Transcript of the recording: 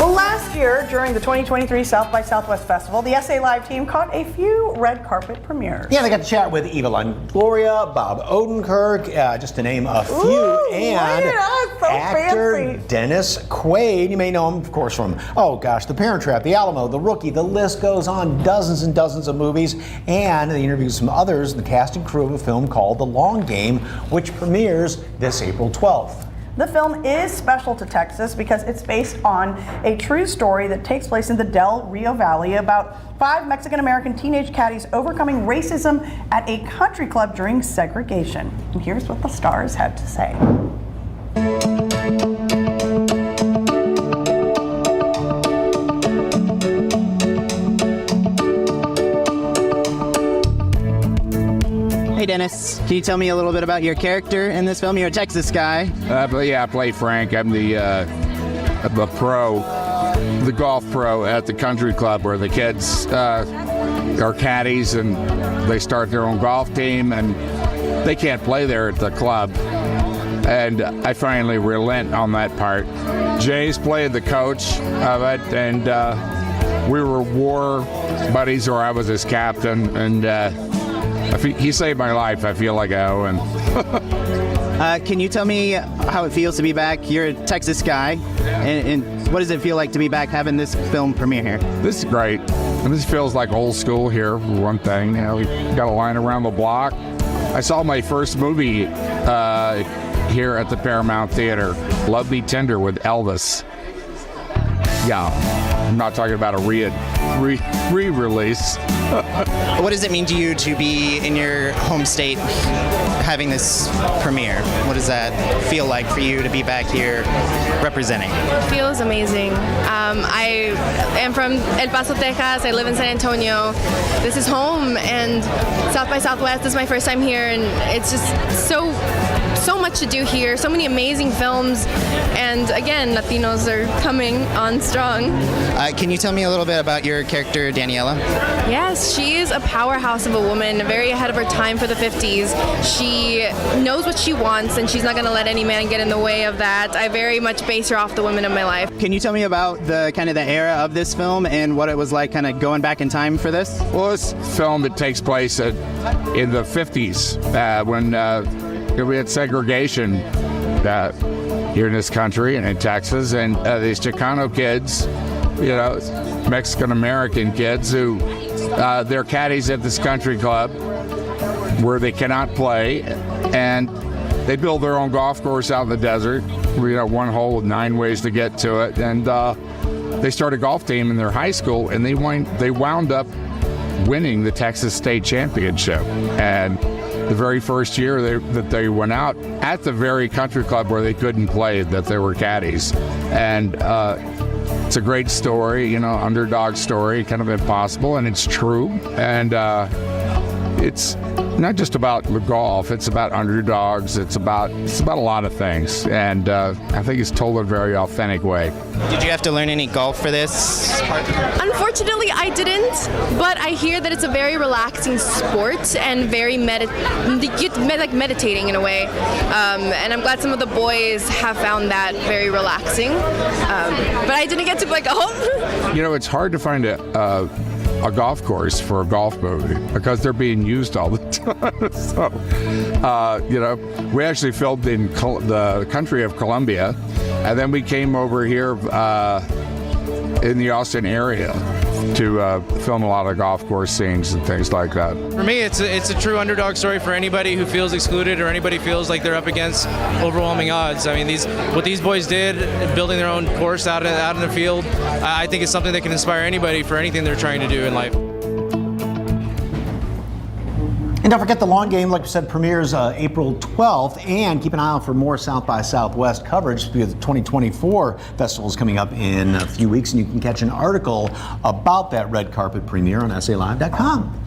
Well, last year, during the 2023 South by Southwest Festival, the SA Live team caught a few red carpet premieres. Yeah, they got to chat with Eva Longoria, Bob Odenkirk, just to name a few, and actor fancy. Dennis Quaid. You may know him, of course, from, The Parent Trap, The Alamo, The Rookie. The list goes on, dozens and dozens of movies. And they interviewed some others in the cast and crew of a film called The Long Game, which premieres this April 12th. The film is special to Texas because it's based on a true story that takes place in the Del Rio Valley about 5 Mexican-American teenage caddies overcoming racism at a country club during segregation. And here's what the stars had to say. Hey Dennis, can you tell me a little bit about your character in this film? You're a Texas guy. I play Frank. I'm the golf pro at the country club where the kids are caddies and they start their own golf team and they can't play there at the club. And I finally relent on that part. Jay's played the coach of it, and we were war buddies, or I was his captain, and he saved my life. I feel like I owe him. Can you tell me how it feels to be back? You're a Texas guy, and what does it feel like to be back having this film premiere here? This is great. And this feels like old school here, for one thing. You know, we got a line around the block. I saw my first movie here at the Paramount Theater, Love Me Tender with Elvis. Yeah, I'm not talking about a re-release. What does it mean to you to be in your home state having this premiere? What does that feel like for you to be back here representing? It feels amazing. I am from El Paso, Texas. I live in San Antonio. This is home, and South by Southwest is my first time here, and it's just so much to do here, so many amazing films, and again, Latinos are coming on strong. Can you tell me a little bit about your character, Daniela? Yes, she is a powerhouse of a woman, very ahead of her time for the 50s. She knows what she wants, and she's not going to let any man get in the way of that. I very much base her off the women of my life. Can you tell me about the era of this film and what it was like kind of going back in time for this? Well, this film, it takes place in the 50s when we had segregation here in this country and in Texas, and these Chicano kids, Mexican-American kids who they're caddies at this country club where they cannot play, and they build their own golf course out in the desert. One hole with 9 ways to get to it, and they start a golf team in their high school, and they wound up winning the Texas State Championship. And the very first year that they went out at the very country club where they couldn't play, that they were caddies. And it's a great story, underdog story, kind of impossible, and it's true. And it's not just about the golf, it's about underdogs, it's about a lot of things. And I think it's told in a very authentic way. Did you have to learn any golf for this? Unfortunately, I didn't, but I hear that it's a very relaxing sport and very meditating in a way. And I'm glad some of the boys have found that very relaxing. But I didn't get to play golf. It's hard to find a golf course for a golf movie because they're being used all the time. So, we actually filmed in the country of Colombia, and then we came over here in the Austin area to film a lot of golf course scenes and things like that. For me, it's a true underdog story for anybody who feels excluded or anybody feels like they're up against overwhelming odds. I mean, what these boys did, building their own course out in the field, I think it's something that can inspire anybody for anything they're trying to do in life. And don't forget, The Long Game, like we said, premieres April 12th, and keep an eye out for more South by Southwest coverage because the 2024 festival is coming up in a few weeks, and you can catch an article about that red carpet premiere on SALive.com.